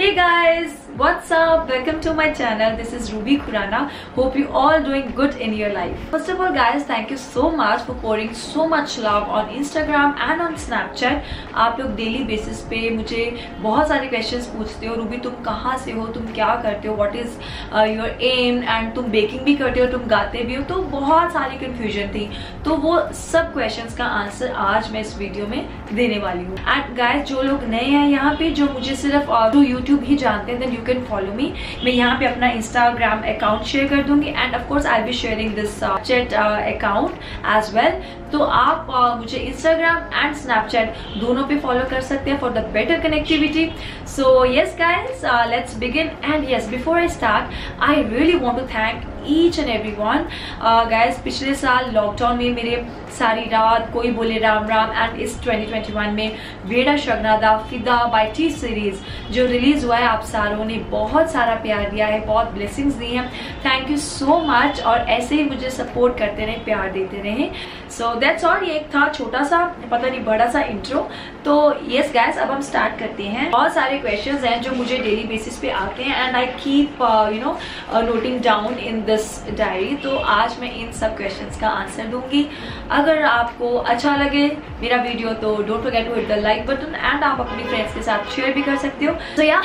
Hey guys, what's up? Welcome to my channel. This is Ruby Khurana. Hope you all doing good in your life. First of all guys, thank you so much for pouring so much love on Instagram and on Snapchat. आप लोग daily basis पे मुझे बहुत सारे questions पूछते हो, Ruby तुम कहाँ से हो, तुम क्या करते हो, what is your aim, and तुम बेकिंग भी करते हो, तुम गाते भी हो, तो बहुत सारी कंफ्यूजन थी। तो वो सब क्वेश्चंस का आंसर आज मैं इस वीडियो में देने वाली हूँ। एंड गाइस जो लोग नए हैं यहाँ पे, जो मुझे सिर्फ थ्रू यूट्यूब ही जानते हैं, then you can follow me. मैं यहाँ पे अपना इंस्टाग्राम अकाउंट शेयर कर दूंगी and of course I be sharing this chat account as well. तो आप मुझे इंस्टाग्राम एंड स्नैपचैट दोनों पे फॉलो कर सकते हैं for the better connectivity. So yes guys, let's begin. And yes, before I start I really want to thank each and every one guys. पिछले साल लॉकडाउन में मेरे सारी रात, कोई बोले राम राम, एंड इस 2021 में वेड़ा शगनादा फिदा बाय टी सीरीज जो रिलीज हुआ है, आप सारों ने बहुत सारा प्यार दिया है, बहुत ब्लेसिंग्स दी हैं। थैंक यू सो मच, और ऐसे ही मुझे सपोर्ट करते रहे, प्यार देते रहे। सो दैट्स ऑल। ये एक था छोटा सा, पता नहीं बड़ा सा इंट्रो। तो यस गाइस, अब हम स्टार्ट करते हैं। बहुत सारे क्वेश्चंस हैं जो मुझे डेली बेसिस पे आते हैं and I keep noting down in this diary. तो आज मैं इन सब क्वेश्चंस का आंसर दूंगी। अगर आपको अच्छा लगे मेरा वीडियो तो don't forget to hit the like button and आप अपनी फ्रेंड्स के साथ शेयर भी कर सकते हो। So yeah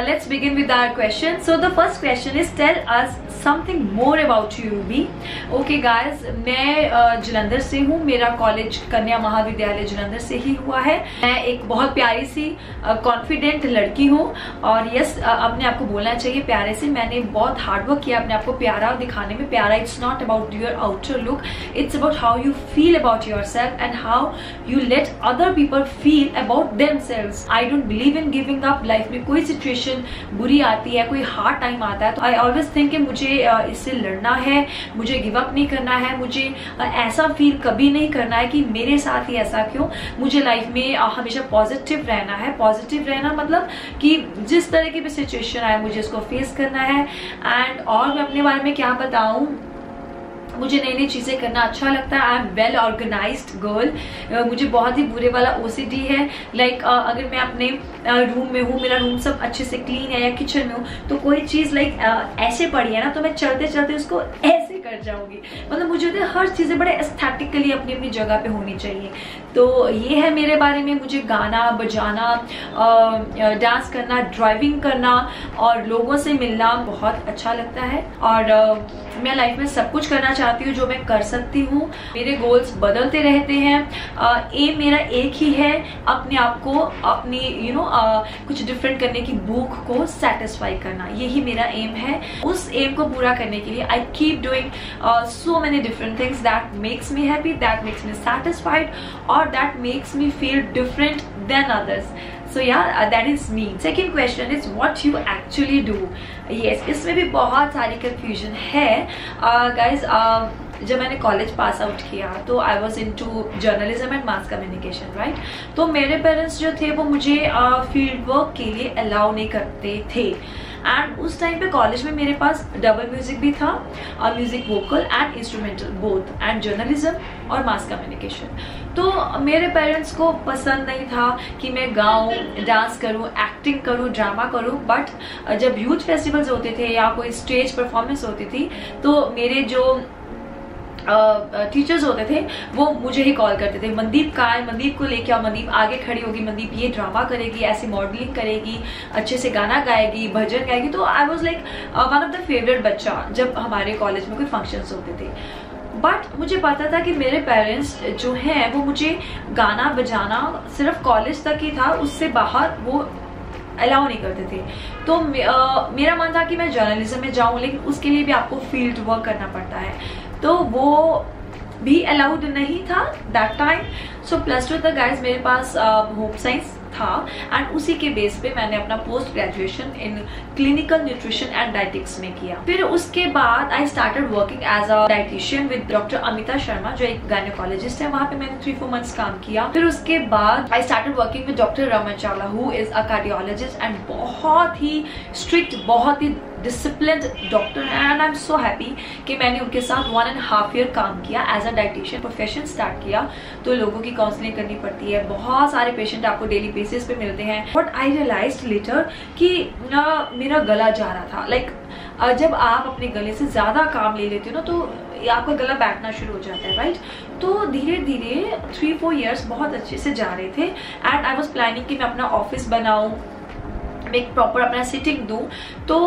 let's begin with our question. So the first question is tell us something more about you Ruby. Okay guys, मैं जलंधर से हूँ। मेरा कॉलेज कन्या महाविद्यालय जलंधर से ही हुआ है। मैं एक बहुत प्यारी सी कॉन्फिडेंट लड़की हूँ, और यस अपने आप को बोलना चाहिए प्यारे से। मैंने बहुत हार्डवर्क किया अपने आप को प्यारा दिखाने में। प्यारा it's not about your outer look, it's about how you feel about your self and how you let other people feel about themselves. I don't believe in giving up. Life में कोई सिचुएशन बुरी आती है, कोई hard time आता है, तो I always think कि मुझे इससे लड़ना है, मुझे गिव अप नहीं करना है, मुझे ऐसा फील कभी नहीं करना है कि मेरे साथ ही ऐसा क्यों। मुझे लाइफ में हमेशा पॉजिटिव रहना है। पॉजिटिव रहना मतलब कि जिस तरह की भी सिचुएशन आए मुझे उसको फेस करना है। एंड और मैं अपने बारे में क्या बताऊं, मुझे नई नई चीजें करना अच्छा लगता है। I am well organized girl. मुझे बहुत ही बुरे वाला OCD है। लाइक अगर मैं अपने रूम में हूँ, मेरा रूम सब अच्छे से क्लीन है, या किचन में हूँ, तो कोई चीज लाइक ऐसे पड़ी है ना, तो मैं चलते चलते उसको ऐसे कर जाऊंगी। मतलब मुझे होता है हर चीजें बड़े एस्थेटिकली अपनी अपनी जगह पे होनी चाहिए। तो ये है मेरे बारे में। मुझे गाना बजाना, डांस करना, ड्राइविंग करना और लोगों से मिलना बहुत अच्छा लगता है। और मैं लाइफ में सब कुछ करना चाहती हूँ जो मैं कर सकती हूँ। मेरे गोल्स बदलते रहते हैं। एम मेरा एक ही है, अपने आप को अपनी कुछ डिफरेंट करने की भूख को सेटिस्फाई करना। यही मेरा एम है। उस एम को पूरा करने के लिए I keep doing so many different things that makes me happy, that makes me satisfied, or that makes me feel different than others. So yeah, that is me. Second question is what you actually do. Yes, इसमें भी बहुत सारी confusion है guys। जब मैंने college pass out किया तो I was into journalism and mass communication, right. तो मेरे पेरेंट्स जो थे वो मुझे फील्ड वर्क के लिए अलाउ नहीं करते थे। एंड उस टाइम पे कॉलेज में मेरे पास डबल म्यूजिक भी था, music vocal and instrumental both, and journalism और मास कम्युनिकेशन। तो मेरे पेरेंट्स को पसंद नहीं था कि मैं गाऊं, डांस करूं, एक्टिंग करूं, ड्रामा करूं। बट जब यूथ फेस्टिवल्स होते थे या कोई स्टेज परफॉर्मेंस होती थी, तो मेरे जो टीचर्स होते थे वो मुझे ही कॉल करते थे, मनदीप कहाँ है, मनदीप को लेके आओ, मनदीप आगे खड़ी होगी, मनदीप ये ड्रामा करेगी, ऐसी मॉडलिंग करेगी, अच्छे से गाना गाएगी, भजन गाएगी। तो I was like one of the favourite बच्चा जब हमारे कॉलेज में कोई फंक्शंस होते थे। बट मुझे पता था कि मेरे पेरेंट्स जो हैं वो मुझे गाना बजाना सिर्फ कॉलेज तक ही था, उससे बाहर वो अलाउ नहीं करते थे। तो मेरा मन था कि मैं जर्नलिज्म में जाऊं, लेकिन उसके लिए भी आपको फील्ड वर्क करना पड़ता है, तो वो भी अलाउड नहीं था दैट टाइम। सो +2 तक गाइज मेरे पास होम साइंस था, एंड उसी के बेस पे मैंने अपना post graduation in clinical nutrition and dietetics में किया। फिर उसके बाद I started working as a dietician with doctor Amita Sharma, जो एक गायनेकोलॉजिस्ट है। वहां पे मैंने 3-4 मंथ्स काम किया। फिर उसके बाद I started working with doctor Raman Chawla, who is a cardiologist and बहुत ही स्ट्रिक्ट, बहुत ही डिसिप्लिन्ड डॉक्टर हैं and I am so happy कि मैंने उनके साथ 1.5 ईयर काम किया as a dietician, profession start किया। तो लोगों की काउंसलिंग करनी पड़ती है, बहुत सारे पेशेंट आपको डेली बेसिस पे मिलते हैं। बट आई रियलाइज्ड लेटर कि मेरा गला जा रहा था। लाइक जब आप अपने गले से ज़्यादा काम ले लेते हो ना तो आपका गला बैठना शुरू हो जाता है, राइट। तो धीरे धीरे 3-4 ईयर्स बहुत अच्छे से जा रहे थे एंड आई वॉज प्लानिंग कि मैं अपना ऑफिस बनाऊँ, मैं एक प्रॉपर अपना सिटिंग दूँ। तो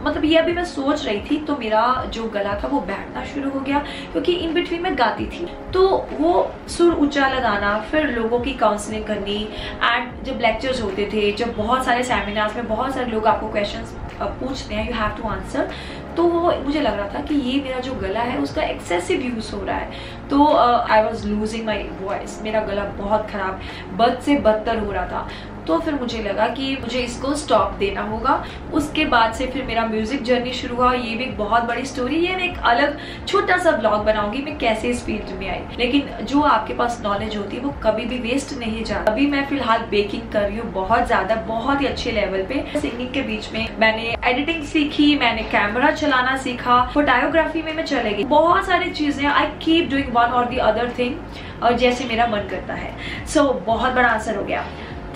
मतलब ये अभी मैं सोच रही थी तो मेरा जो गला था वो बैठना शुरू हो गया, क्योंकि इन बिटवीन मैं गाती थी। तो वो सुर ऊंचा लगाना, फिर लोगों की काउंसलिंग करनी एंड जब लेक्चर्स होते थे, जब बहुत सारे सेमिनार्स में बहुत सारे लोग आपको क्वेश्चंस पूछते हैं, यू हैव टू आंसर। तो वो मुझे लग रहा था कि ये मेरा जो गला है उसका एक्सेसिव यूज हो रहा है। तो I was losing my voice, मेरा गला बहुत खराब, बद से बदतर हो रहा था। तो फिर मुझे लगा कि मुझे इसको स्टॉप देना होगा। उसके बाद से फिर मेरा म्यूजिक जर्नी शुरू हुआ। ये भी एक बहुत बड़ी स्टोरी है, मैं एक अलग छोटा सा ब्लॉग बनाऊंगी मैं कैसे इस फील्ड में आई। लेकिन जो आपके पास नॉलेज होती है वो कभी भी वेस्ट नहीं जाती। अभी मैं फिलहाल बेकिंग कर रही हूँ, बहुत ज्यादा, बहुत ही अच्छे लेवल पे। सिंगिंग के बीच में मैंने एडिटिंग सीखी, मैंने कैमरा चलाना सीखा, फोटोग्राफी में मैं चले गई, बहुत सारी चीजें। आई कीप डूइंग वन और दी अदर थिंग, और जैसे मेरा मन करता है। सो बहुत बड़ा आंसर हो गया।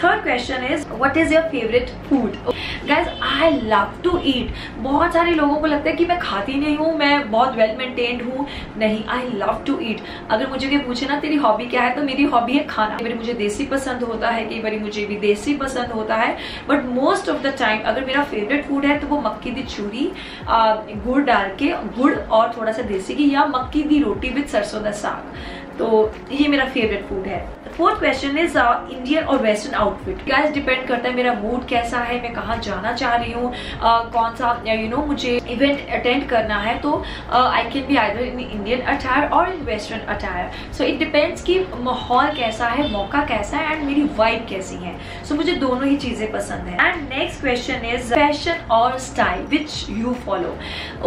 Third question is what is your favourite food? Guys I love to eat. बहुत सारे लोगों को लगता है कि मैं खाती नहीं हूँ, मैं बहुत वेल मेंटेन्ड हूँ। नहीं, आई लव टू ईट। अगर मुझे कोई पूछे ना तेरी हॉबी क्या है, तो मेरी हॉबी है खाना। कई बार मुझे देसी पसंद होता है, कई बार मुझे विदेशी पसंद होता है, but most of the time अगर मेरा फेवरेट फूड है तो वो मक्की दी चूरी, गुड़ डाल के, गुड़ और थोड़ा सा देसी घी, या मक्की दी रोटी विद सरसों दा साग। तो ये मेरा फेवरेट फूड है। फोर्थ क्वेश्चन इज इंडियन और वेस्टर्न आउटफिट। गाइस डिपेंड करता है मेरा मूड कैसा है, मैं कहाँ जाना चाह रही हूँ, कौन सा मुझे इवेंट अटेंड करना है। तो I can be either in Indian attire और in western attire. So it depends कि माहौल कैसा है, मौका कैसा है एंड मेरी वाइब कैसी है। सो मुझे दोनों ही चीजें पसंद है। And next question is fashion और style which you follow.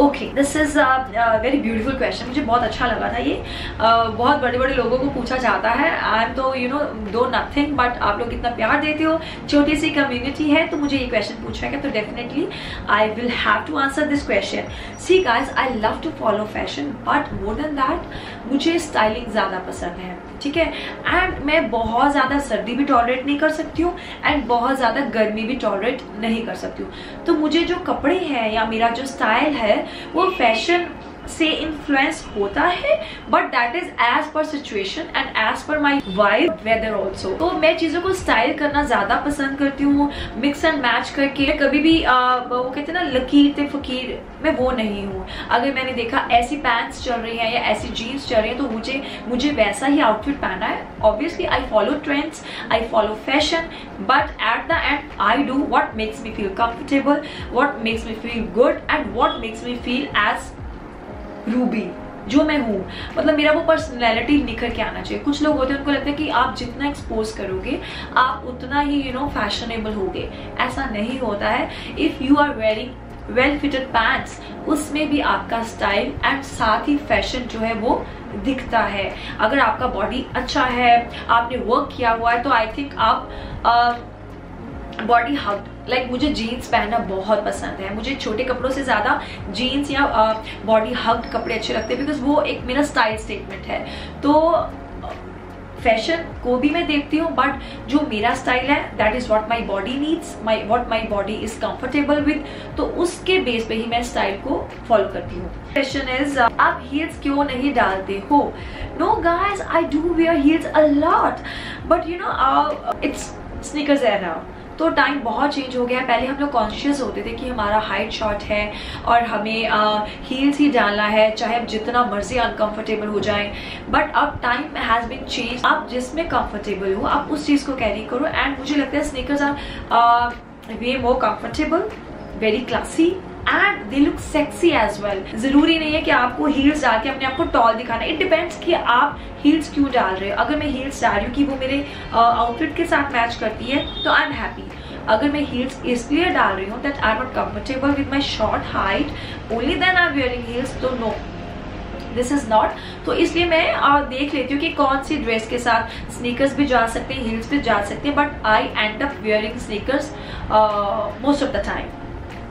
Okay, this is very beautiful question, मुझे बहुत अच्छा लगा था ये। बहुत बड़े बड़े लोगों को पूछा जाता है। आई एम तो दो नथिंग, बट आप लोग इतना प्यार देते हो, छोटी सी कम्युनिटी है, तो मुझे ये क्वेश्चन पूछा है, तो definitely I will have to answer this question. See guys, I love to follow fashion, but more than that मुझे स्टाइलिंग ज्यादा पसंद है, ठीक है। एंड मैं बहुत ज्यादा सर्दी भी टॉलरेट नहीं कर सकती हूँ एंड बहुत ज्यादा गर्मी भी टॉलरेट नहीं कर सकती हूँ। तो मुझे जो कपड़े हैं या मेरा जो स्टाइल है वो फैशन से इन्फ्लुएंस होता है, but that is as per situation and as per my vibe, weather also. तो मैं चीजों को स्टाइल करना ज्यादा पसंद करती हूँ, मिक्स एंड मैच करके। कभी भी वो कहते हैं ना लकीर ते फकीर, मैं वो नहीं हूँ। अगर मैंने देखा ऐसी पैंट्स चल रही हैं या ऐसी जीन्स चल रही है तो मुझे वैसा ही आउटफिट पहना है। Obviously I follow trends, I follow fashion, but at the end I do what makes me feel comfortable, what makes me feel good and what makes me feel as Ruby जो मैं हूँ। मतलब मेरा वो personality निखर के आना चाहिए। कुछ लोग होते हैं उनको लगता है कि आप जितना एक्सपोज करोगे आप उतना ही फैशनेबल होगे। ऐसा नहीं होता है। If you are wearing well fitted pants, उसमें भी आपका स्टाइल एंड साथ ही फैशन जो है वो दिखता है। अगर आपका बॉडी अच्छा है, आपने वर्क किया हुआ है, तो आई थिंक आप बॉडी हग, लाइक मुझे जीन्स पहनना बहुत पसंद है। मुझे छोटे कपड़ों से ज्यादा जीन्स या बॉडी हग्ड कपड़े अच्छे लगते हैं, बिकॉज वो एक मेरा स्टाइल स्टेटमेंट है। तो फैशन को भी मैं देखती हूँ, बट जो मेरा स्टाइल है that is what my body needs, what my body is comfortable with, तो उसके बेस पे ही मैं स्टाइल को फॉलो करती हूँ। क्वेश्चन इज आप हील्स क्यों नहीं डालते हो? No guys, I do wear heels a lot, but it's sneakers era. तो टाइम बहुत चेंज हो गया है। पहले हम लोग कॉन्शियस होते थे कि हमारा हाइट शॉर्ट है और हमें हील्स ही डालना है, चाहे आप जितना मर्जी अनकंफर्टेबल हो जाए। बट अब टाइम हैज बीन चेंज। आप जिसमें कंफर्टेबल हो आप उस चीज को कैरी करो। एंड मुझे लगता है sneakers are way more comfortable, very classy and they look sexy as well. जरूरी नहीं है कि आपको हील्स डाल के अपने आप को टॉल दिखाना। इट डिपेंड्स कि आप हील्स क्यों डाल रहे हो। अगर मैं हील्स डाल रही हूँ कि वो मेरे आउटफिट के साथ मैच करती है तो आई एम हैप्पी। अगर मैं हील्स इसलिए डाल रही हूँ that I am not comfortable with my short height, only then I am wearing heels, तो नो, दिस इज नॉट। तो इसलिए मैं देख लेती हूँ कि कौन सी ड्रेस के साथ स्नीकर्स भी जा सकते हैं, हील्स भी जा सकते हैं, but I end up wearing sneakers most of the time.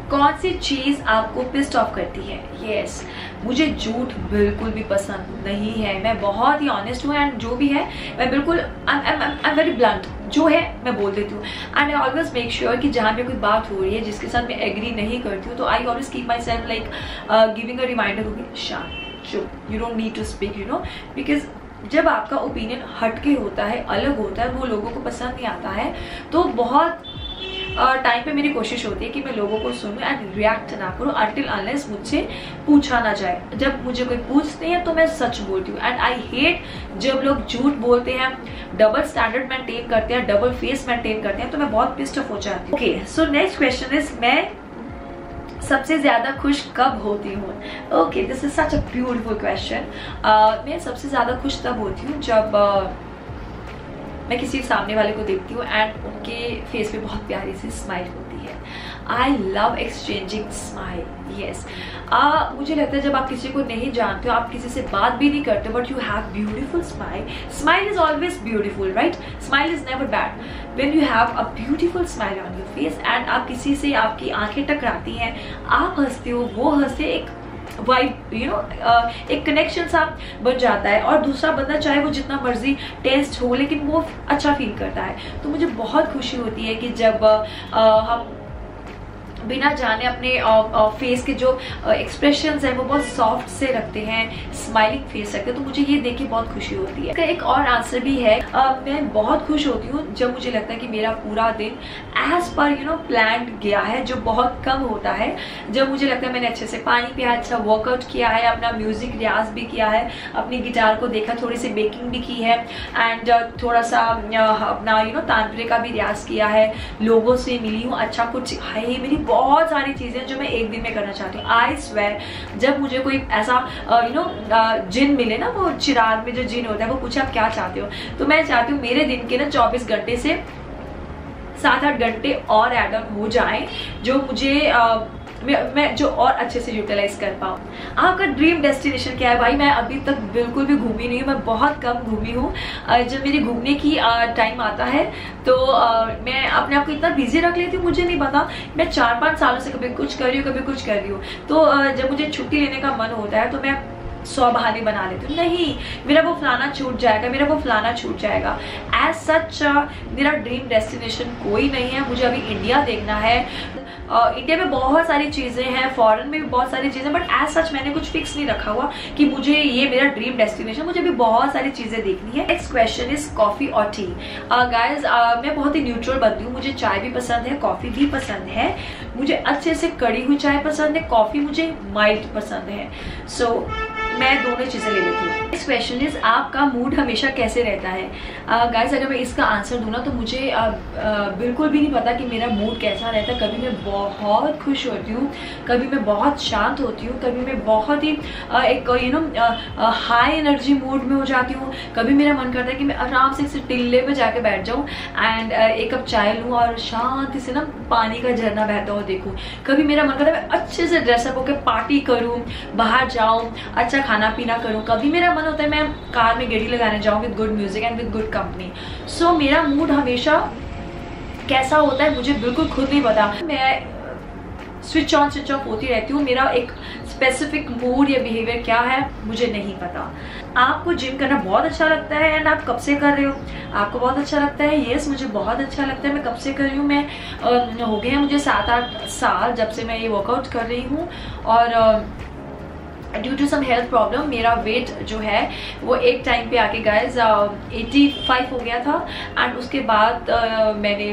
कौन सी चीज आपको पिस्ड ऑफ करती है? यस, मुझे झूठ बिल्कुल भी पसंद नहीं है। मैं बहुत ही ऑनेस्ट हूँ एंड जो भी है मैं बिल्कुल आई एम वेरी ब्लंट, जो है मैं बोल देती हूँ। And I always make sure कि जहाँ पे कोई बात हो रही है जिसके साथ मैं एग्री नहीं करती हूँ, तो I always keep my self like giving a reminder, होगी शांत, चुप, you don't need to speak, you know, because जब आपका ओपिनियन हटके होता है, अलग होता है, वो लोगों को पसंद नहीं आता है। तो बहुत टाइम पे मेरी कोशिश होती है कि मैं लोगों को सुनूं एंड रिएक्ट ना करूं अनटिल अनलेस मुझसे पूछा ना जाए। जब मुझे कोई पूछते हैं तो मैं सच बोलती हूँ। एंड आई हेट जब लोग झूठ बोलते हैं, डबल स्टैंडर्ड मेंटेन करते हैं, डबल फेस मेंटेन करते हैं, तो मैं बहुत पिस्ड ऑफ हो जाती हूँ। Okay, so next question is, मैं सबसे ज्यादा खुश कब होती हूँ? Okay, this is such a beautiful question. मैं सबसे ज्यादा खुश तब होती हूँ जब मैं किसी सामने वाले को देखती हूँ एंड उनके फेस पे बहुत प्यारी सी स्माइल होती है। I love exchanging smile, yes. मुझे लगता है जब आप किसी को नहीं जानते हो, आप किसी से बात भी नहीं करते, but you have beautiful smile. Smile is always beautiful, right? Smile is never bad. When you have a beautiful smile on your face and आप किसी से, आपकी आंखें टकराती हैं, आप हंसते हो, वो हंसते, एक वाइब, यू नो, एक कनेक्शन सा बन जाता है। और दूसरा बंदा चाहे वो जितना मर्जी टेस्ट हो, लेकिन वो अच्छा फील करता है। तो मुझे बहुत खुशी होती है कि जब हम बिना जाने अपने फेस के जो एक्सप्रेशंस है वो बहुत सॉफ्ट से रखते हैं, स्माइलिंग फेस रखते हैं, तो मुझे ये देख के बहुत खुशी होती है। इसका एक और आंसर भी है, मैं बहुत खुश होती हूँ जब मुझे लगता है कि मेरा पूरा दिन as per you know planned गया है, जो बहुत कम होता है। जब मुझे लगता है मैंने अच्छे से पानी पिया, अच्छा वर्कआउट किया है, अपना म्यूजिक रियाज भी किया है, अपनी गिटार को देखा, थोड़ी सी बेकिंग भी की है एंड थोड़ा सा अपना यू नो तानपुरे का भी रियाज किया है, लोगों से मिली हूँ, अच्छा कुछ है, मेरी बहुत सारी चीजें जो मैं एक दिन में करना चाहती हूँ। आई स्वेयर, जब मुझे कोई ऐसा यू नो जिन मिले ना, वो चिराग में जो जिन होता है, वो पूछे आप क्या चाहते हो, तो मैं चाहती हूँ मेरे दिन के ना 24 घंटे से 7-8 घंटे और एड ऑन हो जाए, जो मुझे मैं जो और अच्छे से यूटिलाइज कर पाऊँ। आपका ड्रीम डेस्टिनेशन क्या है? भाई मैं अभी तक बिल्कुल भी घूमी नहीं हूँ, मैं बहुत कम घूमी हूँ। जब मेरी घूमने की टाइम आता है तो मैं अपने आप को इतना बिजी रख लेती हूँ, मुझे नहीं पता, मैं 4-5 सालों से कभी कुछ कर रही हूँ, कभी कुछ कर रही हूँ। तो जब मुझे छुट्टी लेने का मन होता है तो मैं 100 बहाने बना लेती हूँ, नहीं मेरा वो फलाना छूट जाएगा, मेरा वो फलाना छूट जाएगा। एज सच मेरा ड्रीम डेस्टिनेशन कोई नहीं है। मुझे अभी इंडिया देखना है। इंडिया में बहुत सारी चीजें हैं, फॉरेन में भी बहुत सारी चीजें, बट एज सच मैंने कुछ फिक्स नहीं रखा हुआ कि मुझे ये मेरा ड्रीम डेस्टिनेशन, मुझे भी बहुत सारी चीजें देखनी है। नेक्स्ट क्वेश्चन इज कॉफी और टी। गाइज मैं बहुत ही न्यूट्रल बनती हूँ, मुझे चाय भी पसंद है, कॉफी भी पसंद है, मुझे अच्छे से कड़ी हुई चाय पसंद है, कॉफी मुझे माइल्ड पसंद है। सो मैं दोनों चीजें ले लेती हूँ। इस क्वेश्चन इज आपका मूड हमेशा कैसे रहता है? गाइस अगर मैं इसका आंसर दूँ ना तो मुझे बिल्कुल भी नहीं पता कि मेरा मूड कैसा रहता है। कभी मैं बहुत खुश होती हूँ, कभी मैं बहुत शांत होती हूँ, कभी मैं बहुत ही एक you know high energy mood में हो जाती हूँ। कभी मेरा मन करता है कि मैं आराम से टिल्ले पे जाके बैठ जाऊँ एंड एक कप चाय लूँ और शांति से ना पानी का झरना बहता हुआ देखूँ। कभी मेरा मन करता है मैं अच्छे से ड्रेसअप होकर पार्टी करूँ, बाहर जाऊँ, अच्छा खाना पीना करूँ। कभी मेरा मन होता है मैं कार में गेड़ी लगाने जाऊँ with good music and with good company. So मेरा मूड हमेशा कैसा होता है मुझे बिल्कुल खुद नहीं पता। मैं स्विच ऑन स्विच ऑफ होती रहती हूँ। मेरा एक स्पेसिफिक मूड या बिहेवियर क्या है मुझे नहीं पता। आपको जिम करना बहुत अच्छा लगता है एंड आप कब से कर रहे हो? आपको बहुत अच्छा लगता है? यस मुझे बहुत अच्छा लगता है। मैं कब से कर रही हूँ? मैं हो गए हैं मुझे 7-8 साल जब से मैं ये वर्कआउट कर रही हूँ। और due to some health problem मेरा वेट जो है वो एक टाइम पे आके गाइस 85 हो गया था एंड उसके बाद मैंने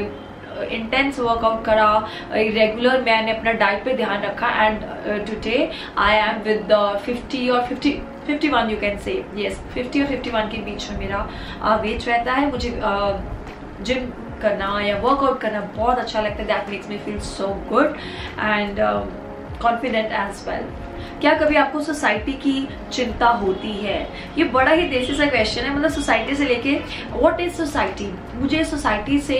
इंटेंस वर्कआउट करा, रेगुलर मैंने अपना डाइट पे ध्यान रखा and today I am with 50 और 51 यू कैन से। यस 50 और 51 के बीच में मेरा वेट रहता है। मुझे जिम करना या वर्कआउट करना बहुत अच्छा लगता है। That makes me feel so good and confident as well. क्या कभी आपको सोसाइटी की चिंता होती है? ये बड़ा ही देसी सा क्वेश्चन है। मतलब सोसाइटी से लेके व्हाट इज सोसाइटी, मुझे सोसाइटी से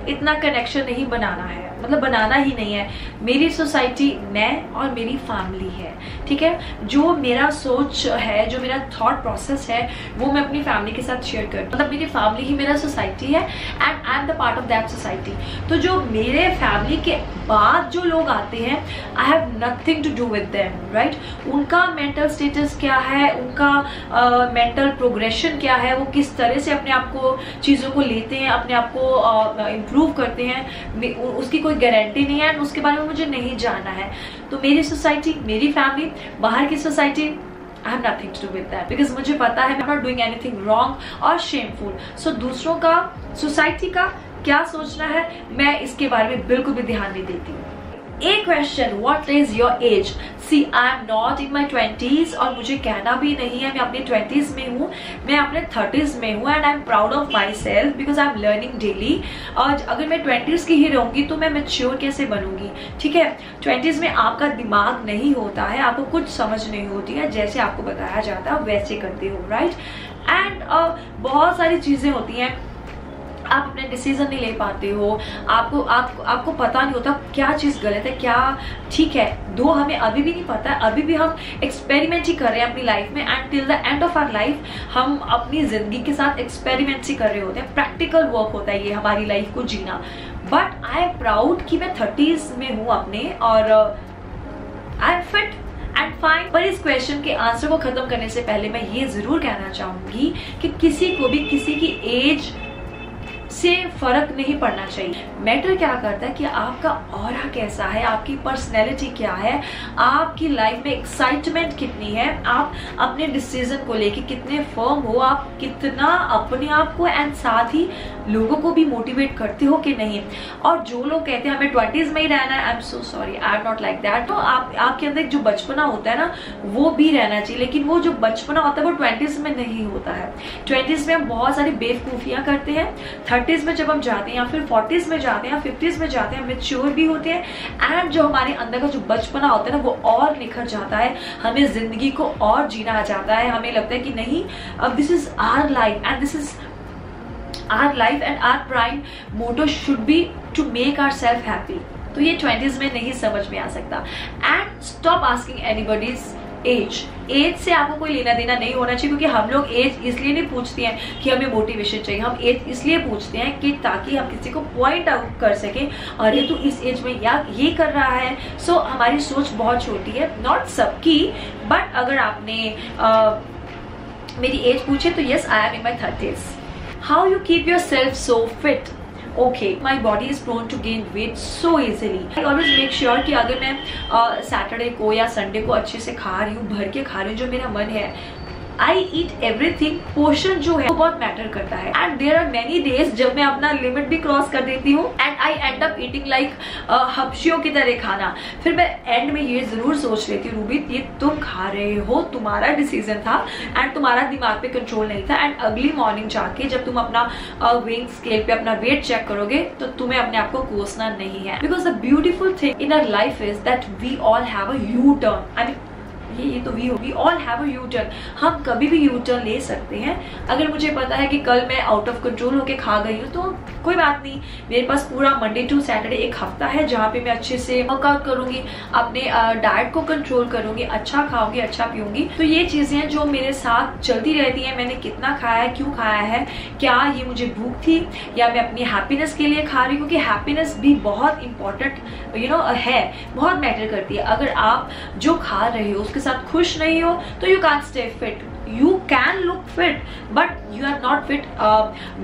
इतना कनेक्शन नहीं बनाना है। मतलब बनाना ही नहीं है। मेरी सोसाइटी मैं और मेरी फैमिली है, ठीक है। जो मेरा सोच है, जो मेरा थॉट प्रोसेस है, वो मैं अपनी फैमिली के साथ शेयर करती हूँ। मतलब मेरी फैमिली ही मेरा सोसाइटी है and I am the part of that society. तो जो मेरे फैमिली के बाद जो लोग आते हैं, I have nothing to do with them, right. उनका मेंटल स्टेटस क्या है, उनका मेंटल प्रोग्रेशन क्या है, वो किस तरह से अपने आप को चीज़ों को लेते हैं, अपने आप को इम्प्रूव करते हैं, उसकी कोई गारंटी नहीं है, उसके बारे में मुझे नहीं जानना है। तो मेरी सोसाइटी, मेरी फैमिली, बाहर की society, I have nothing to do with that because मुझे पता है I'm not doing anything wrong और shameful. So दूसरों का, सोसाइटी का क्या सोचना है, मैं इसके बारे में बिल्कुल भी ध्यान नहीं देती हूँ। एक question, what is your age? See I am not in my 20s और मुझे कहना भी नहीं है मैं अपने 20s में हूँ, मैं अपने 30s में हूँ and I am proud of my self because I am learning daily. और अगर मैं 20s की ही रहूंगी तो मैं मैच्योर कैसे बनूंगी, ठीक है। 20s में आपका दिमाग नहीं होता है, आपको कुछ समझ नहीं होती है, जैसे आपको बताया जाता है वैसे करते हो, राइट। एंड बहुत सारी चीजें होती हैं, आप अपने डिसीजन नहीं ले पाते हो, आपको पता नहीं होता क्या चीज़ गलत है क्या ठीक है। दो हमें अभी भी नहीं पता है, अभी भी हम एक्सपेरिमेंट ही कर रहे हैं अपनी लाइफ में and till the end of our life हम अपनी जिंदगी के साथ एक्सपेरिमेंट्स ही कर रहे होते हैं। प्रैक्टिकल वर्क होता है ये हमारी लाइफ को जीना। बट आई एम प्राउड कि मैं 30s में हूँ अपने और I am fit and fine. पर इस क्वेश्चन के आंसर को खत्म करने से पहले मैं ये जरूर कहना चाहूंगी कि किसी को भी किसी की एज से फर्क नहीं पड़ना चाहिए। मैटर क्या करता है कि आपका ऑरा कैसा है, आपकी पर्सनैलिटी क्या है, आपकी लाइफ में एक्साइटमेंट कितनी है, आप अपने डिसीजन को लेके कितने फर्म हो, आप कितना अपने आप को एंड साथ ही लोगों को भी मोटिवेट करते हो कि नहीं। और जो लोग कहते हैं हमें 20s में ही रहना है, I am so sorry, I am not like that. तो आपके अंदर जो बचपना होता है ना वो भी रहना चाहिए, लेकिन वो जो बचपना होता है वो 20s में नहीं होता है। 20s में हम बहुत सारी बेवकूफियां करते हैं, 30s में जब हम जाते हैं या फिर 40s में जाते हैं या 50s में जाते हैं, मैच्योर भी होते हैं एंड जो हमारे अंदर का जो बचपना होता है ना वो और निखर जाता है, हमें जिंदगी को और जीना आ जाता है। हमें लगता है कि नहीं, अब this is our life and this is our life and our prime motto should be to make our self happy. तो ये 20s में नहीं समझ में आ सकता। And stop asking anybody's age से आपको कोई लेना देना नहीं होना चाहिए, क्योंकि हम लोग एज इसलिए नहीं पूछते हैं कि हमें मोटिवेशन चाहिए, हम एज इसलिए पूछते हैं कि ताकि हम किसी को पॉइंट आउट कर सकें और ये तो इस एज में या ये कर रहा है। सो हमारी सोच बहुत छोटी है, नॉट सबकी, बट अगर आपने मेरी एज पूछे तो yes I am in my 30s। How you keep your self so fit? Okay, my body is prone to gain weight so easily. I always make sure कि अगर मैं सैटरडे को या संडे को अच्छे से खा रही हूँ, भर के खा रही हूँ, जो मेरा मन है, आई ईट एवरीथिंग। पोर्शन जो है वो बहुत मैटर करता है and there are many days जब मैं अपना लिमिट भी क्रॉस कर देती हूँ and I end up eating like हबशियों की तरह खाना। फिर मैं एंड में ये जरूर सोच लेती हूँ, रूबी ये तुम खा रहे हो, तुम्हारा डिसीजन था एंड तुम्हारा दिमाग पे कंट्रोल नहीं था। एंड अगली मॉर्निंग जाके जब तुम अपना वेइंग स्केल पे अपना वेट चेक करोगे तो तुम्हें अपने आप को कोसना नहीं है। Because the beautiful thing in our life is that we all have a U turn. I mean ये तो we all have a U turn. हम कभी भी यू टर्न ले सकते हैं। अगर मुझे पता है कि कल मैं आउट ऑफ कंट्रोल होके खा गई हूँ तो कोई बात नहीं, मेरे पास पूरा मंडे टू सैटरडे एक हफ्ता है जहाँ पे मैं अच्छे से वर्कआउट करूंगी, अपने डाइट को कंट्रोल करूंगी, अच्छा खाऊंगी, अच्छा पीऊंगी। तो ये चीजें जो मेरे साथ चलती रहती हैं, मैंने कितना खाया है, क्यों खाया है, क्या ये मुझे भूख थी या मैं अपनी हैप्पीनेस के लिए खा रही हूँ, क्योंकि हैप्पीनेस भी बहुत इंपॉर्टेंट है, बहुत मैटर करती है। अगर आप जो खा रहे हो उसके साथ खुश नहीं हो तो you can stay fit. You can look fit, but you are not fit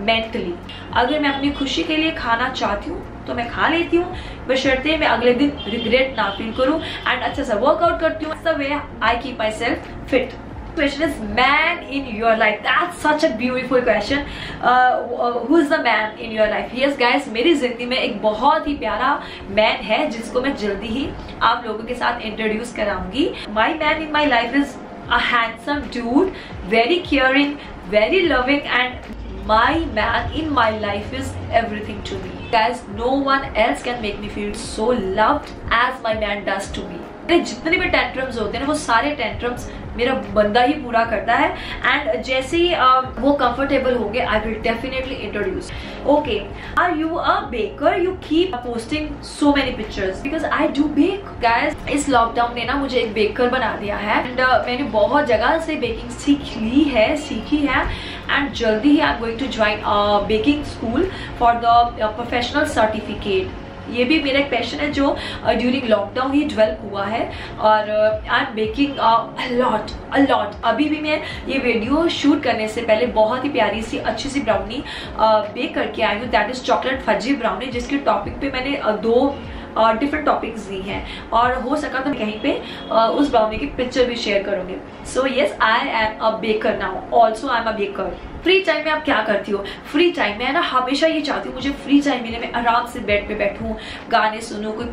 mentally. अगर मैं अपनी खुशी के लिए खाना चाहती हूँ तो मैं खा लेती हूँ, बशर्ते मैं अगले दिन रिग्रेट ना फील करूँ एंड अच्छा सा वर्कआउट करती हूँ। The way I keep my self fit. Question is man in your life. That's such a beautiful question. Who is the man in your life? Yes guys, मेरी जिंदगी में एक बहुत ही प्यारा मैन है जिसको मैं जल्दी ही आप लोगों के साथ introduce कराऊंगी। My man in my life is a handsome dude, very caring, very loving, and my man in my life is everything to me. Guys, no one else can make me feel so loved as my man does to me. जितने भी tantrums होते हैं ना, वो सारे tantrums मेरा बंदा ही पूरा करता है। एंड जैसे ही वो कंफर्टेबल हो गए, I will definitely introduce. Okay, are you a baker? You keep posting so many pictures because I do bake. Guys, इस लॉकडाउन ने ना मुझे एक बेकर बना दिया है एंड मैंने बहुत जगह से बेकिंग सीखी है एंड जल्दी ही I am going to join baking school for the professional certificate. ये भी मेरा एक पैशन है जो ड्यूरिंग लॉकडाउन ही डेवलप हुआ है और I am baking a lot. अभी भी मैं ये वीडियो शूट करने से पहले बहुत ही प्यारी सी अच्छी सी ब्राउनी बेक करके आई हूँ, that is chocolate fuzzy brownie, जिसके टॉपिक पे मैंने दो डिफरेंट टॉपिक्स दी हैं और हो सका तो मैं कहीं पे उस ब्राउनी की पिक्चर भी शेयर करूंगी। So yes, I am a baker now, also I am a baker. Free time में आप क्या करती हो? फ्री टाइम में ना हमेशा ये चाहती हूँ मुझे फ्री टाइम मिले, मैं आराम से बेड पे बैठूं, गाने सुनूं, कोई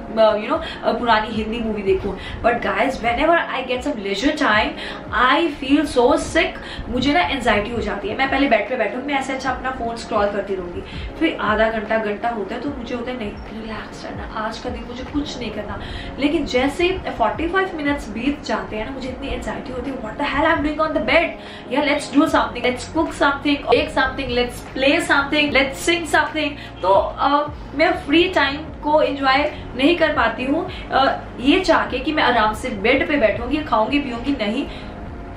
पुरानी हिंदी मूवी देखूं। But guys, whenever I get some leisure time I feel so sick. मुझे ना एंजाइटी हो जाती है। मैं पहले बेड पे बैठूँ, मैं ऐसे अच्छा अपना फोन स्क्रॉल करती रहूंगी, फिर आधा घंटा होता है तो मुझे होता है नहीं, रिलैक्स रहना, आज का दिन मुझे कुछ नहीं करना। लेकिन जैसे 45 मिनट्स बीत जाते हैं ना, मुझे इतनी एंजाइटी होती है, what the hell I am doing on the bed, या let's do something, let's cook something, bake something, let's play something, let's sing something। तो मैं फ्री टाइम को एंजॉय नहीं कर पाती हूँ ये चाह के कि मैं आराम से बेड पे बैठूंगी, खाऊंगी पीऊंगी, नहीं।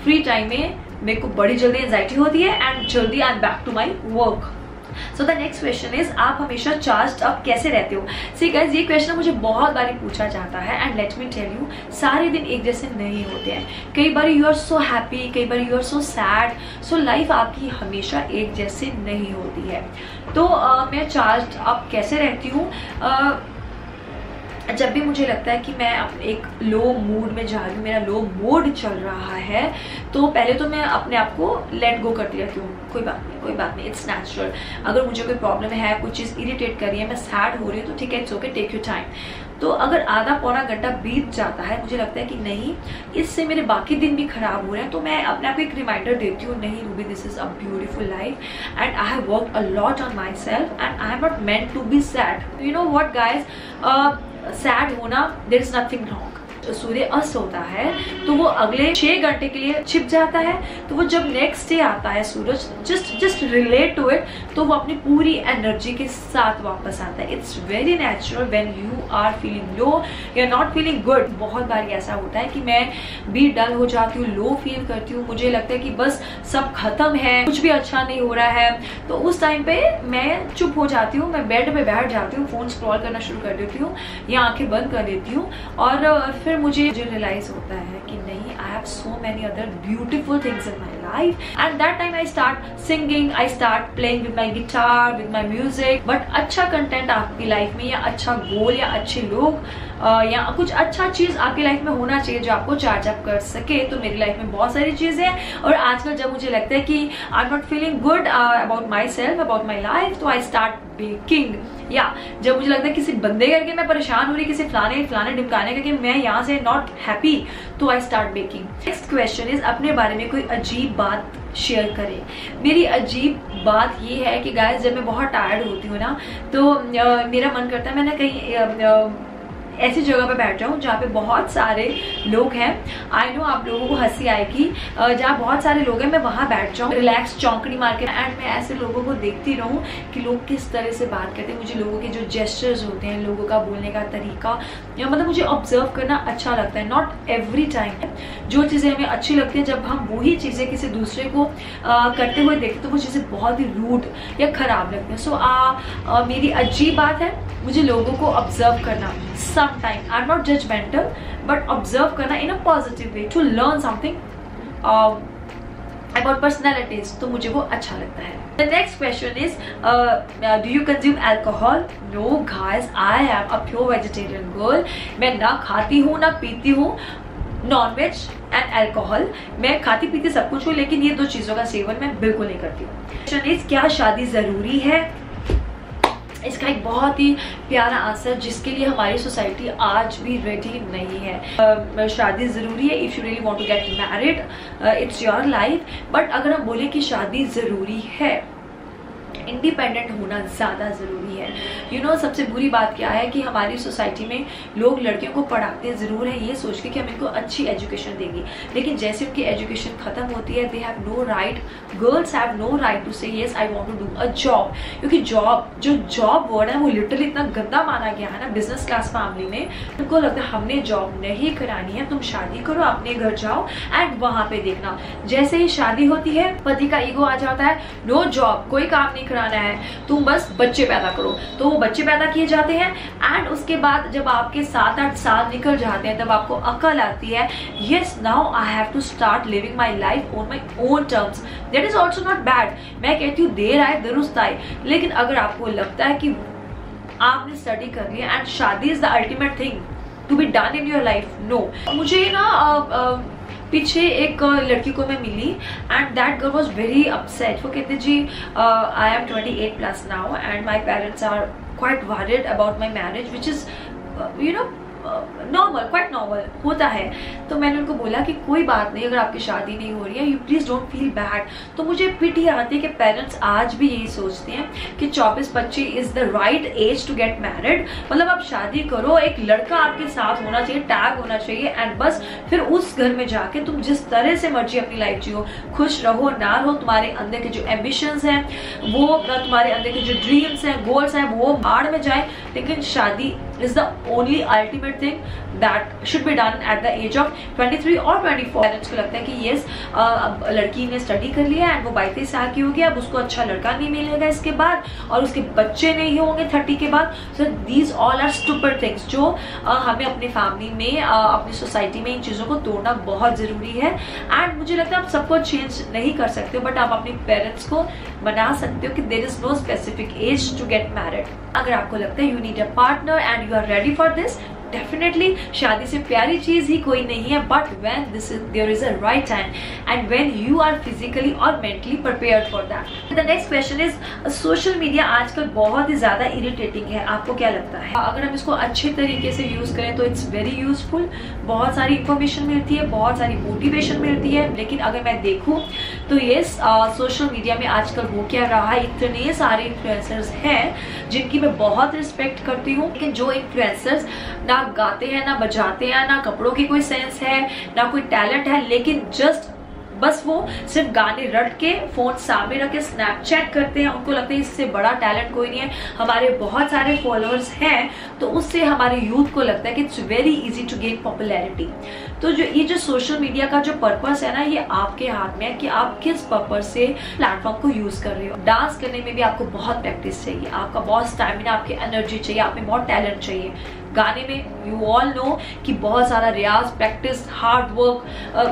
फ्री टाइम में मेरे को बड़ी जल्दी एंजाइटी होती है एंड जल्दी I am back to my work. So the next question is, आप हमेशा चार्ज्ड अप कैसे रहते हो? सी गाइस, ये क्वेश्चन मुझे बहुत बार पूछा जाता है and let me tell you, सारे दिन एक जैसे नहीं होते हैं। कई बार यू आर सो हैप्पी, कई बार you are so sad. So life आपकी हमेशा एक जैसे नहीं होती है। तो मैं चार्ज्ड अप कैसे रहती हूँ? जब भी मुझे लगता है कि मैं अपने एक लो मूड में जा रही हूँ, मेरा लो मूड चल रहा है, तो पहले तो मैं अपने आप को लेट गो करती रहती हूँ, कोई बात नहीं, इट्स नेचुरल। अगर मुझे कोई प्रॉब्लम है, कुछ चीज़ इरिटेट कर रही है, मैं सैड हो रही हूँ, तो ठीक है, it's okay, take your time. तो अगर आधा पौना घंटा बीत जाता है, मुझे लगता है कि नहीं, इससे मेरे बाकी दिन भी खराब हो रहे हैं, तो मैं अपने आप को एक रिमाइंडर देती हूँ, नहीं Ruby, this is a beautiful life and I have worked a lot on my self and I am not meant to be sad. You know what guys, sad होना, देयर इज नथिंग रॉन्ग। सूर्य अस्त होता है तो वो अगले 6 घंटे के लिए छिप जाता है, तो वो जब नेक्स्ट डे आता है सूरज, जस्ट रिलेट टू इट, तो वो अपनी पूरी एनर्जी के साथ वापस आता है। It's very natural when you are feeling low, you are not feeling good. बहुत बार ऐसा होता है कि मैं भी डल हो जाती हूँ, लो फील करती हूँ, मुझे लगता है कि बस सब खत्म है, कुछ भी अच्छा नहीं हो रहा है। तो उस टाइम पे मैं चुप हो जाती हूँ, मैं बेड पे बैठ जाती हूँ, फोन स्क्रॉल करना शुरू कर देती हूँ या आंखें बंद कर देती हूँ और फिर मुझे रियलाइज होता है कि नहीं, I have so many other beautiful things in my life and that time I start singing, I start playing with my guitar, with my music. But अच्छा कंटेंट आपकी लाइफ में, या अच्छा गोल, या अच्छे लोग, या कुछ अच्छा चीज आपकी लाइफ में होना चाहिए जो आपको चार्ज अप कर सके। तो मेरी लाइफ में बहुत सारी चीजें हैं और आजकल जब मुझे लगता है कि आई am not feeling good about my self, about my life, तो आई स्टार्ट बेकिंग। या जब मुझे लगता है किसी बंदे करके मैं परेशान हो रही, किसी फलाने ढिमकाने करके मैं यहाँ से नॉट हैप्पी, तो I start baking. Next question is, अपने बारे में कोई अजीब बात शेयर करें। मेरी अजीब बात ये है कि गाइस, जब मैं बहुत टायर्ड होती हूँ ना, तो मेरा मन करता है मैं ना कहीं ऐसी जगह पे बैठ जाऊँ जहाँ पे बहुत सारे लोग हैं। आई नो आप लोगों को हंसी आएगी, जहाँ बहुत सारे लोग हैं मैं वहाँ बैठ जाऊँ, रिलैक्स चौंकड़ी मार के, एंड मैं ऐसे लोगों को देखती रहूँ कि लोग किस तरह से बात करते हैं। मुझे लोगों के जो जेस्चर्स होते हैं, लोगों का बोलने का तरीका, या मतलब मुझे ऑब्जर्व करना अच्छा लगता है। नॉट एवरी टाइम, जो चीज़ें हमें अच्छी लगती हैं, जब हम वही चीज़ें किसी दूसरे को करते हुए देखते तो वो चीज़ें बहुत ही रूड या खराब लगती हैं। सो मेरी अजीब बात है, मुझे लोगों को ऑब्जर्व करना, sometime I am not judgmental, but observe करना in a positive way to learn something about personalities, तो मुझे वो अच्छा लगता है। The next question is, do you consume alcohol? No guys, I am a pure vegetarian girl. मैं ना खाती हूँ ना पीती हूँ नॉनवेज एंड अल्कोहल। मैं खाती पीती सब कुछ हूँ, लेकिन ये दो चीजों का सेवन मैं बिल्कुल नहीं करती हूँ। क्वेश्चन इज, क्या शादी जरूरी है? इसका एक बहुत ही प्यारा आंसर, जिसके लिए हमारी सोसाइटी आज भी रेडी नहीं है। शादी जरूरी है, if you really want to get married, it's your life. But अगर हम बोले कि शादी जरूरी है, इंडिपेंडेंट होना ज़्यादा ज़रूरी है। यू नो सबसे बुरी बात क्या है कि हमारी सोसाइटी में लोग लड़कियों को पढ़ाते ज़रूर है ये सोच के कि हम इनको अच्छी एजुकेशन देंगे, लेकिन जैसे उनकी एजुकेशन खत्म होती है they have no right, girls have no right to say yes I want to do a job. क्योंकि जॉब वर्ड है वो लिटरली इतना गंदा माना गया है ना बिजनेस क्लास फैमिली में। तुमको लगता है हमने जॉब नहीं करानी है, तुम शादी करो, अपने घर जाओ एंड वहां पे देखना। जैसे ही शादी होती है पति का ईगो आ जाता है, नो जॉब, कोई काम नहीं कराना है, तुम बस बच्चे पैदा करो। तो वो बच्चे पैदा किए जाते हैं एंड उसके बाद जब आपके 7-8 साल निकल जाते हैं तब आपको अकल आती है, yes now I have to start living my life on my own terms. That is also not bad. मैं कहती हूँ देर आए दुरुस्त आए, लेकिन अगर आपको लगता है कि आपने स्टडी कर लिया एंड शादी is the ultimate thing to be done in your life, no. मुझे ना पीछे एक लड़की को मैं मिली and that girl was very upset. वो कहते जी I am 28+ now and my parents are quite worried about my marriage which is you know normal, quite normal होता है। तो मैंने उनको बोला कि कोई बात नहीं, अगर आपकी शादी नहीं हो रही है you please don't feel bad. तो मुझे पिटी आती है कि पेरेंट्स आज भी यही सोचते हैं कि 24-25 is the right age to get married. मतलब आप शादी करो, एक लड़का आपके साथ होना चाहिए, टैग होना चाहिए एंड बस फिर उस घर में जाके तुम जिस तरह से मर्जी अपनी लाइफ जियो, खुश रहो ना रहो, तुम्हारे अंदर के जो एम्बिशंस हैं वो, तुम्हारे अंदर के जो ड्रीम्स हैं, गोल्स हैं वो भाड़ में जाए, लेकिन शादी is the only ultimate thing that should be done at the age of 23 और 24। पेरेंट्स को लगता है कि येस लड़की ने स्टडी कर लिया एंड वो 22 साल की हो गई, अब उसको अच्छा लड़का नहीं मिलेगा इसके बाद और उसके बच्चे नहीं होंगे 30 के बाद। So these all are stupid things जो हमें अपनी फैमिली में अपनी सोसाइटी में इन चीज़ों को तोड़ना बहुत ज़रूरी है। एंड मुझे लगता है आप सबको चेंज नहीं कर सकते हो, बट आप अपने पेरेंट्स को मना सकते हो कि there is no specific age to get married. अगर आपको लगता है you need a partner and you are ready for this, definitely शादी से प्यारी चीज ही कोई नहीं है, but when there is a right time and when you are physically और mentally prepared for that. The next question is social media आजकल बहुत ही ज्यादा इरिटेटिंग है, आपको क्या लगता है? अगर हम इसको अच्छे तरीके से यूज करें तो इट्स वेरी यूजफुल, बहुत सारी इंफॉर्मेशन मिलती है, बहुत सारी मोटिवेशन मिलती है। लेकिन अगर मैं देखूं तो ये सोशल मीडिया में आजकल हो क्या रहा है, इतने सारे इन्फ्लुएंसर्स हैं जिनकी मैं बहुत रिस्पेक्ट करती हूँ, लेकिन जो इन्फ्लुएंसर्स ना गाते हैं ना बजाते हैं, ना कपड़ों की कोई सेंस है, ना कोई टैलेंट है, लेकिन जस्ट बस वो सिर्फ गाने रट के फोन सामने रख के स्नैपचैट करते हैं। उनको लगता है इससे बड़ा टैलेंट कोई नहीं है, हमारे बहुत सारे फॉलोअर्स हैं, तो उससे हमारे यूथ को लगता है कि it's very easy to gain popularity. तो ये सोशल मीडिया का जो पर्पस है ना, ये आपके हाथ में है कि आप किस पर्पस से प्लेटफॉर्म को यूज कर रहे हो। डांस करने में भी आपको बहुत प्रैक्टिस चाहिए, आपका बहुत स्टैमिना, आपकी एनर्जी चाहिए, आप में बहुत टैलेंट चाहिए। गाने में यू ऑल नो कि बहुत सारा रियाज, प्रैक्टिस, हार्ड वर्क,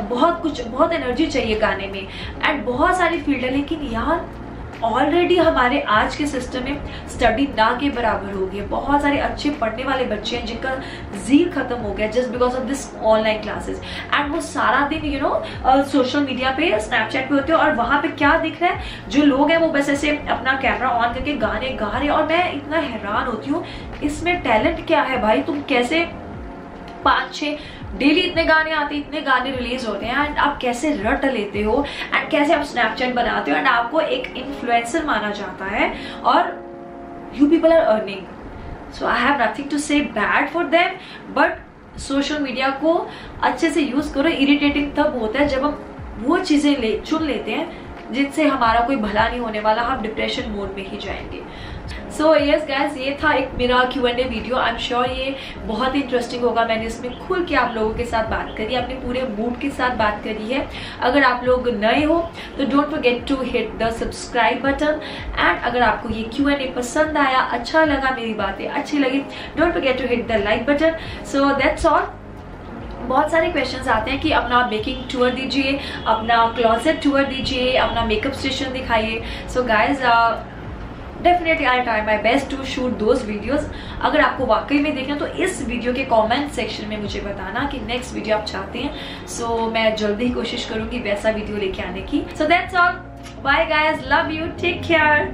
बहुत कुछ, बहुत एनर्जी चाहिए गाने में एंड बहुत सारी फील्ड है। लेकिन यार ऑलरेडी हमारे आज के सिस्टम में स्टडी ना के बराबर हो गई है। बहुत सारे अच्छे पढ़ने वाले बच्चे हैं जिनका जील खत्म हो गया just because of this online classes and वो सारा दिन यू नो सोशल मीडिया पे, स्नैपचैट पे होते हैं और वहां पे क्या दिख रहा है, जो लोग हैं वो बस ऐसे अपना कैमरा ऑन करके गाने गा रहे हैं। और मैं इतना हैरान होती हूँ, इसमें टैलेंट क्या है भाई? तुम कैसे 5-6 डेली इतने गाने आते, इतने गाने रिलीज होते हैं एंड आप कैसे रट लेते हो एंड कैसे आप स्नैपचैट बनाते हो एंड आपको एक इन्फ्लुएंसर माना जाता है और you people are earning. So I have nothing to say bad for them, but social media को अच्छे से यूज करो। इरिटेटिंग तब होता है जब हम वो चीजें चुन लेते हैं जिनसे हमारा कोई भला नहीं होने वाला, हम डिप्रेशन मोड में ही जाएंगे। सो यस गाइस, ये था एक मेरा Q&A video. I am sure ये बहुत इंटरेस्टिंग होगा। मैंने इसमें खुल के आप लोगों के साथ बात करी, अपने पूरे मूड के साथ बात करी है। अगर आप लोग नए हो तो don't forget to hit the subscribe button and अगर आपको ये Q&A पसंद आया, अच्छा लगा, मेरी बातें अच्छी लगी, don't forget to hit the like button. So that's all. बहुत सारे क्वेश्चंस आते हैं कि अपना बेकिंग टूर दीजिए, अपना क्लोजेट टूर दीजिए, अपना मेकअप स्टेशन दिखाइए। So guys definitely I try my best to shoot those videos. अगर आपको वाकई में देखना तो इस वीडियो के कमेंट सेक्शन में मुझे बताना कि नेक्स्ट वीडियो आप चाहते हैं। सो मैं जल्दी ही कोशिश करूंगी वैसा वीडियो लेके आने की। So that's all, bye guys, love you, take care.